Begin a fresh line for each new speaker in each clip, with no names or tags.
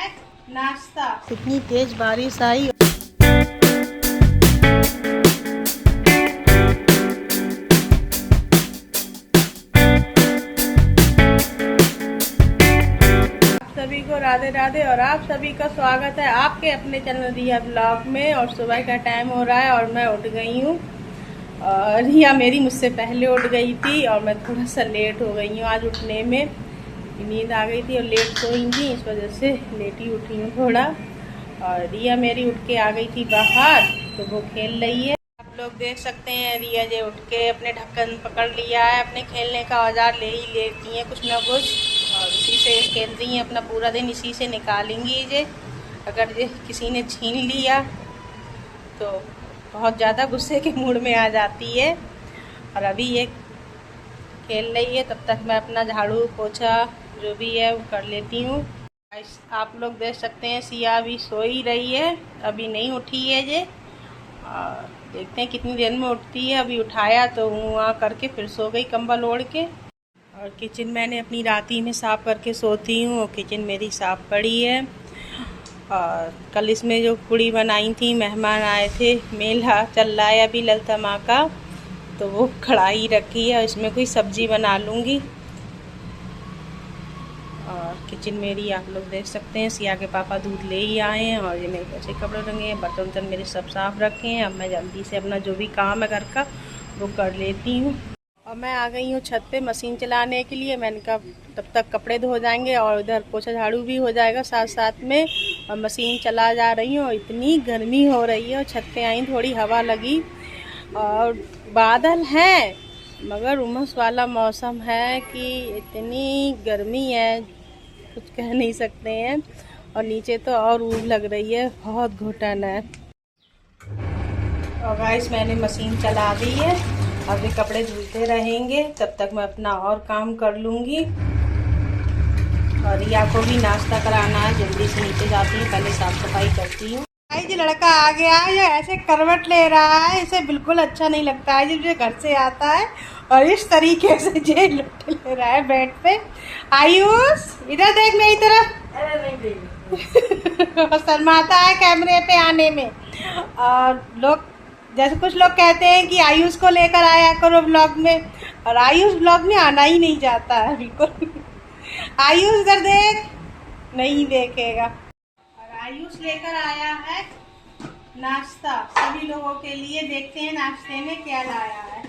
है नाश्ता। इतनी तेज बारिश आई। सभी को राधे राधे और आप सभी का स्वागत है आपके अपने चैनल रिया ब्लॉग में। और सुबह का टाइम हो रहा है और मैं उठ गई हूँ। रिया मेरी मुझसे पहले उठ गई थी और मैं थोड़ा सा लेट हो गई हूँ आज उठने में। नींद आ गई थी और लेट सोई थी, इस वजह से लेट ही उठी हूँ थोड़ा। और रिया मेरी उठ के आ गई थी बाहर, तो वो खेल रही है। आप लोग देख सकते हैं रिया जे उठ के अपने ढक्कन पकड़ लिया है, अपने खेलने का औजार ले ही लेती हैं कुछ ना कुछ, और इसी से खेल रही हैं। अपना पूरा दिन इसी से निकालेंगी जे। अगर ये किसी ने छीन लिया तो बहुत ज़्यादा गुस्से के मूड में आ जाती है। और अभी ये खेल रही है, तब तक मैं अपना झाड़ू पोछा जो भी है वो कर लेती हूँ। आप लोग देख सकते हैं सिया अभी सो ही रही है, अभी नहीं उठी है ये। और देखते हैं कितनी देर में उठती है। अभी उठाया तो वहाँ करके फिर सो गई कंबल ओढ़ के। और किचन मैंने अपनी राती में साफ़ करके सोती हूँ, और किचन मेरी साफ़ पड़ी है। और कल इसमें जो पूड़ी बनाई थी, मेहमान आए थे, मेला चल रहा है अभी ललिता माँ का, तो वो कढ़ाई रखी है, इसमें कोई सब्जी बना लूँगी। और किचन मेरी आप लोग देख सकते हैं, सिया के पापा दूध ले ही आए हैं और ये मेरे कैसे कपड़े रंगे हैं, बर्तन वर्तन मेरे सब साफ रखे हैं। अब मैं जल्दी से अपना जो भी काम है घर का वो कर लेती हूँ। और मैं आ गई हूँ छत पे मशीन चलाने के लिए। मैंने कहा तब तक कपड़े धो जाएंगे और इधर पोछा झाड़ू भी हो जाएगा साथ साथ में। और मशीन चला जा रही हूँ। इतनी गर्मी हो रही है और छत पे आई, थोड़ी हवा लगी और बादल हैं, मगर उमस वाला मौसम है कि इतनी गर्मी है कुछ कह नहीं सकते हैं। और नीचे तो और ऊब लग रही है, बहुत घुटन है। और गाइस मैंने मशीन चला दी है, अब ये कपड़े धुलते रहेंगे, तब तक मैं अपना और काम कर लूँगी। और रिया को भी नाश्ता कराना है, जल्दी से नीचे जाती हूँ, पहले साफ सफाई करती हूँ। जो लड़का आ गया है ये ऐसे करवट ले रहा है, इसे बिल्कुल अच्छा नहीं लगता है जब ये घर से आता है और इस तरीके से जे लुट ले रहा है बेड पे। आयुष इधर देख मेरी तरफ। शर्माता है कैमरे पे आने में। और लोग जैसे कुछ लोग कहते हैं कि आयुष को लेकर आया करो ब्लॉग में, और आयुष ब्लॉग में आना ही नहीं चाहता है बिल्कुल। आयुष इधर देख, नहीं देखेगा। और आयुष लेकर आया है नाश्ता सभी लोगों के लिए, देखते हैं नाश्ते में क्या लाया है।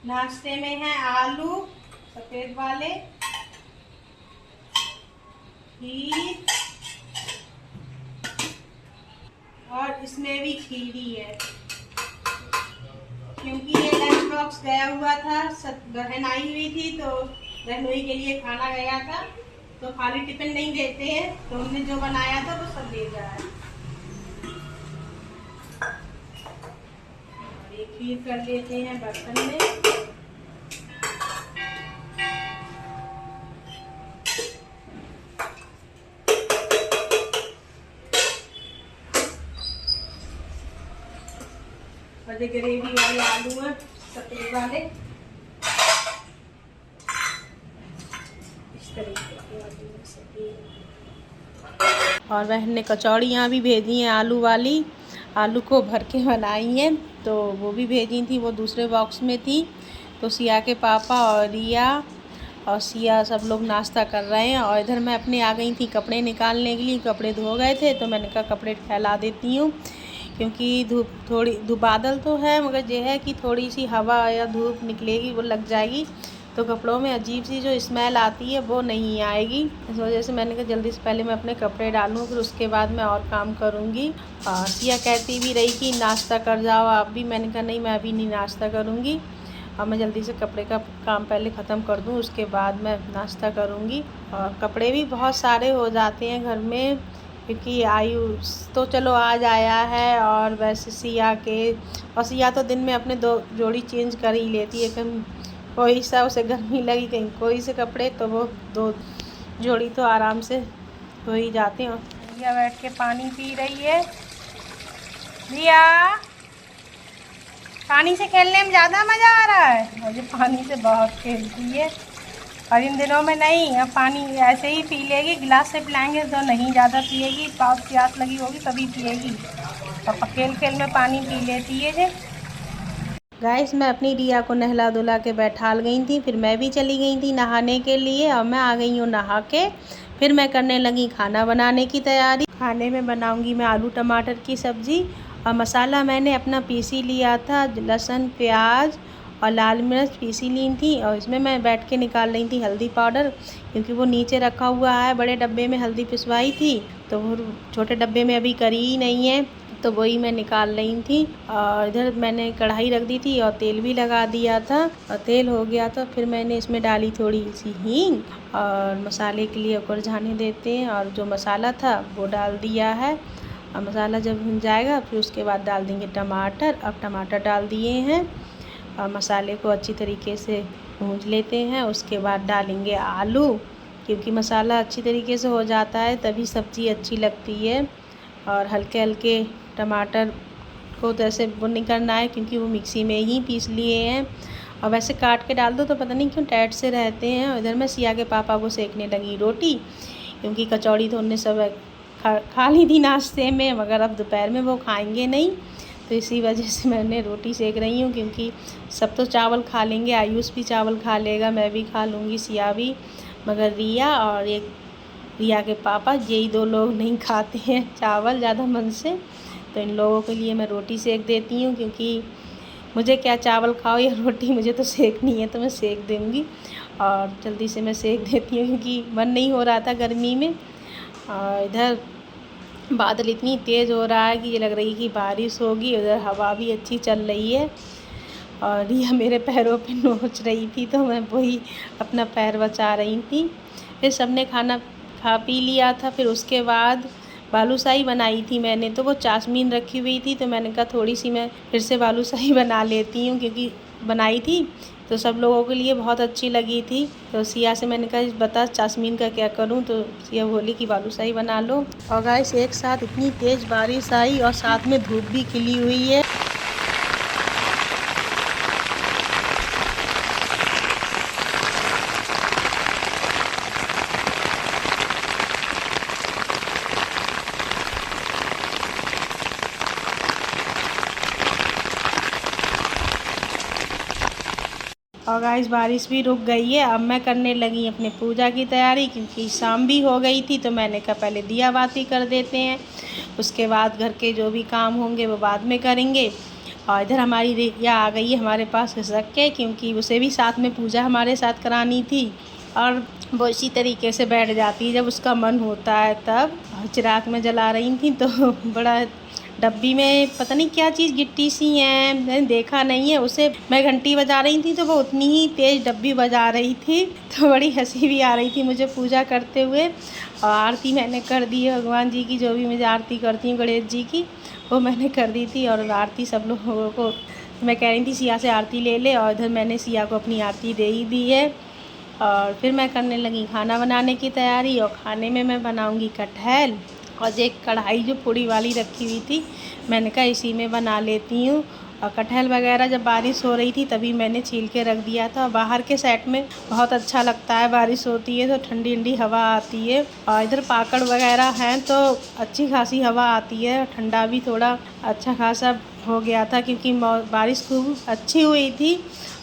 नाश्ते में है आलू सफेद वाले, खीर, और इसमें भी खीरी है, क्योंकि ये लंच बॉक्स गया हुआ था, सब बहन आई हुई थी तो बहनोई के लिए खाना गया था, तो खाली टिफिन नहीं देते हैं, तो हमने जो बनाया था वो सब दे दिया है। और ये खीर कर लेते हैं बर्तन में। और ये ग्रेवी वाले आलू हैं सफेद वाले, इस तरीके के। और बहन ने कचौड़ियाँ भी भेजी हैं आलू वाली, आलू को भर के बनाई हैं, तो वो भी भेजी थी, वो दूसरे बॉक्स में थी। तो सिया के पापा और रिया और सिया सब लोग नाश्ता कर रहे हैं। और इधर मैं अपने आ गई थी कपड़े निकालने के लिए, कपड़े धो गए थे तो मैंने कहा कपड़े फैला देती हूँ, क्योंकि धूप बादल तो है, मगर ये है कि थोड़ी सी हवा या धूप निकलेगी वो लग जाएगी, तो कपड़ों में अजीब सी जो स्मेल आती है वो नहीं आएगी। इस वजह से मैंने कहा जल्दी से पहले मैं अपने कपड़े डालूँ, फिर उसके बाद मैं और काम करूँगी। और सिया कहती भी रही कि नाश्ता कर जाओ आप भी, मैंने कहा नहीं मैं अभी नहीं नाश्ता करूँगी, और मैं जल्दी से कपड़े का काम पहले ख़त्म कर दूँ, उसके बाद मैं नाश्ता करूँगी। और कपड़े भी बहुत सारे हो जाते हैं घर में, क्योंकि आयुष तो चलो आज आया है, और वैसे सिया तो दिन में अपने 2 जोड़ी चेंज कर ही लेती है, कहीं कोई सा उसे गर्मी लगी कहीं कोई से कपड़े, तो वो 2 जोड़ी तो आराम से हो ही जाते हैं। रिया बैठ के पानी पी रही है। रिया पानी से खेलने में ज़्यादा मज़ा आ रहा है, और ये पानी से बहुत खेलती है। और इन दिनों में नहीं, अब पानी ऐसे ही पी लेगी, गिलास से पिलाएंगे तो नहीं ज़्यादा पिएगी, प्यास लगी होगी तभी पिएगी। और खेल खेल में पानी पी लेती है जे। गाइस मैं अपनी रिया को नहला धुला के बैठाल गई थी, फिर मैं भी चली गई थी नहाने के लिए और मैं आ गई हूँ नहा के। फिर मैं करने लगी खाना बनाने की तैयारी। खाने में बनाऊंगी मैं आलू टमाटर की सब्ज़ी और मसाला मैंने अपना पीसी लिया था, लहसुन प्याज और लाल मिर्च पीसी ली थी। और इसमें मैं बैठ के निकाल रही थी हल्दी पाउडर, क्योंकि वो नीचे रखा हुआ है, बड़े डब्बे में हल्दी पिसवाई थी तो वो छोटे डब्बे में अभी करी ही नहीं है, तो वही मैं निकाल रही थी। और इधर मैंने कढ़ाई रख दी थी और तेल भी लगा दिया था और तेल हो गया तो फिर मैंने इसमें डाली थोड़ी सी हींग और मसाले के लिए ऊपर जाने देते हैं। और जो मसाला था वो डाल दिया है और मसाला जब भुन जाएगा फिर उसके बाद डाल देंगे टमाटर। अब टमाटर डाल दिए हैं और मसाले को अच्छी तरीके से भून लेते हैं। उसके बाद डालेंगे आलू, क्योंकि मसाला अच्छी तरीके से हो जाता है तभी सब्ज़ी अच्छी लगती है। और हल्के हल्के टमाटर को तो ऐसे वो नहीं करना है, क्योंकि वो मिक्सी में ही पीस लिए हैं। और वैसे काट के डाल दो तो पता नहीं क्यों टाइट से रहते हैं। और इधर मैं सिया के पापा को सेकने लगी रोटी, क्योंकि कचौड़ी तो उनने सब खा ली थी नाश्ते में, मगर अब दोपहर में वो खाएंगे नहीं, तो इसी वजह से मैंने रोटी सेक रही हूँ। क्योंकि सब तो चावल खा लेंगे, आयुष भी चावल खा लेगा, मैं भी खा लूँगी, सिया भी, मगर रिया और एक रिया के पापा यही दो लोग नहीं खाते हैं चावल ज़्यादा मन से, तो इन लोगों के लिए मैं रोटी सेक देती हूँ। क्योंकि मुझे क्या चावल खाओ या रोटी, मुझे तो सेकनी है तो मैं सेक दूँगी। और जल्दी से मैं सेक देती हूँ क्योंकि मन नहीं हो रहा था गर्मी में। और इधर बादल इतनी तेज़ हो रहा है कि ये लग रही है कि बारिश होगी। उधर हवा भी अच्छी चल रही है और रिया मेरे पैरों पे नोच रही थी, तो मैं वही अपना पैर बचा रही थी। फिर सबने खाना खा पी लिया था। फिर उसके बाद बालूशाही बनाई थी मैंने, तो वो चाशमीन रखी हुई थी, तो मैंने कहा थोड़ी सी मैं फिर से बालूशाही बना लेती हूँ, क्योंकि बनाई थी तो सब लोगों के लिए बहुत अच्छी लगी थी। तो सिया से मैंने कहा बता चाशमीन का क्या करूँ, तो सिया बोली कि बालूशाही बना लो। और गाइस एक साथ इतनी तेज़ बारिश आई और साथ में धूप भी खिली हुई है। और गाइस बारिश भी रुक गई है। अब मैं करने लगी अपने पूजा की तैयारी, क्योंकि शाम भी हो गई थी, तो मैंने कहा पहले दिया बाती कर देते हैं, उसके बाद घर के जो भी काम होंगे वो बाद में करेंगे। और इधर हमारी रिया आ गई है हमारे पास खिसक के, क्योंकि उसे भी साथ में पूजा हमारे साथ करानी थी। और वो इसी तरीके से बैठ जाती है जब उसका मन होता है तब। चिराग में जला रही थी तो बड़ा डब्बी में पता नहीं क्या चीज़ गिट्टी सी है, मैंने देखा नहीं है उसे। मैं घंटी बजा रही थी तो वो उतनी ही तेज़ डब्बी बजा रही थी, तो बड़ी हंसी भी आ रही थी मुझे पूजा करते हुए। और आरती मैंने कर दी है भगवान जी की, जो भी मुझे आरती करती हूँ गणेश जी की, वो मैंने कर दी थी। और आरती सब लोगों को मैं कह रही थी सिया से आरती ले ले, और इधर मैंने सिया को अपनी आरती दे ही दी है। और फिर मैं करने लगी खाना बनाने की तैयारी। और खाने में मैं बनाऊँगी कटहल, और एक कढ़ाई जो पूड़ी वाली रखी हुई थी, मैंने कहा इसी में बना लेती हूँ। और कटहल वगैरह जब बारिश हो रही थी तभी मैंने छील के रख दिया था। और बाहर के साइड में बहुत अच्छा लगता है, बारिश होती है तो ठंडी ठंडी हवा आती है। और इधर पाकड़ वगैरह हैं तो अच्छी खासी हवा आती है, ठंडा भी थोड़ा अच्छा खासा हो गया था, क्योंकि बारिश खूब अच्छी हुई थी।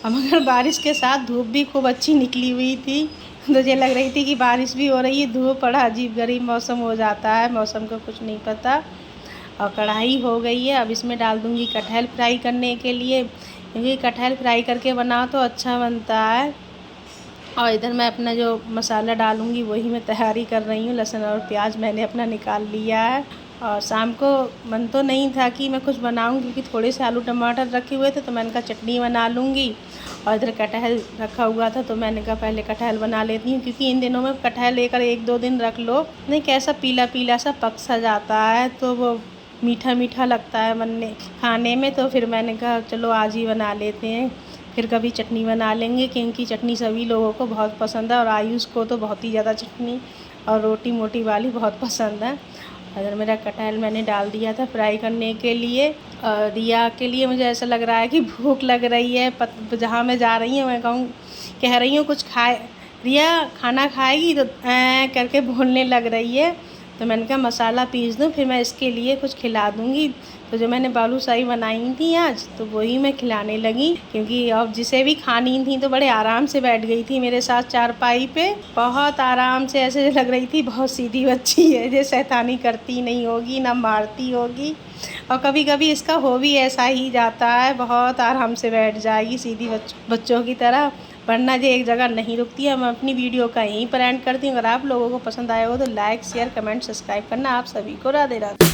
और मगर बारिश के साथ धूप भी खूब अच्छी निकली हुई थी, मुझे लग रही थी कि बारिश भी हो रही है, धूप पड़ा, अजीब गरीब मौसम हो जाता है, मौसम का कुछ नहीं पता। और कढ़ाई हो गई है, अब इसमें डाल दूँगी कटहल फ्राई करने के लिए, क्योंकि कटहल फ्राई करके बनाओ तो अच्छा बनता है। और इधर मैं अपना जो मसाला डालूँगी वही मैं तैयारी कर रही हूँ। लहसुन और प्याज मैंने अपना निकाल लिया है। और शाम को मन तो नहीं था कि मैं कुछ बनाऊँ, क्योंकि थोड़े से आलू टमाटर रखे हुए थे, तो मैंने कहा चटनी बना लूँगी। और इधर कटहल रखा हुआ था तो मैंने कहा पहले कटहल बना लेती हूँ, क्योंकि इन दिनों में कटहल लेकर 1-2 दिन रख लो नहीं कैसा पीला पीला सा पक सा जाता है, तो वो मीठा मीठा लगता है बनने खाने में। तो फिर मैंने कहा चलो आज ही बना लेते हैं, फिर कभी चटनी बना लेंगे, क्योंकि चटनी सभी लोगों को बहुत पसंद है। और आयुष को तो बहुत ही ज़्यादा चटनी और रोटी मोटी वाली बहुत पसंद है। अगर मेरा कटहल मैंने डाल दिया था फ्राई करने के लिए। रिया के लिए मुझे ऐसा लग रहा है कि भूख लग रही है, जहाँ मैं जा रही हूँ मैं कह रही हूँ कुछ रिया खाना खाएगी तो करके बोलने लग रही है। तो मैंने कहा मसाला पीस दूँ, फिर मैं इसके लिए कुछ खिला दूँगी। तो जो मैंने बालूशाही बनाई थी आज, तो वही मैं खिलाने लगी, क्योंकि अब जिसे भी खानी थी तो बड़े आराम से बैठ गई थी मेरे साथ चारपाई पे, बहुत आराम से, ऐसे लग रही थी बहुत सीधी बच्ची है, जो शैतानी करती नहीं होगी ना मारती होगी। और कभी कभी इसका हो भी ऐसा ही जाता है, बहुत आराम से बैठ जाएगी सीधी बच्चों की तरह, वरना जो एक जगह नहीं रुकती है। मैं अपनी वीडियो का यहीं पर एंड करती हूँ। अगर आप लोगों को पसंद आया हो तो लाइक शेयर कमेंट सब्सक्राइब करना। आप सभी को राधे राधे।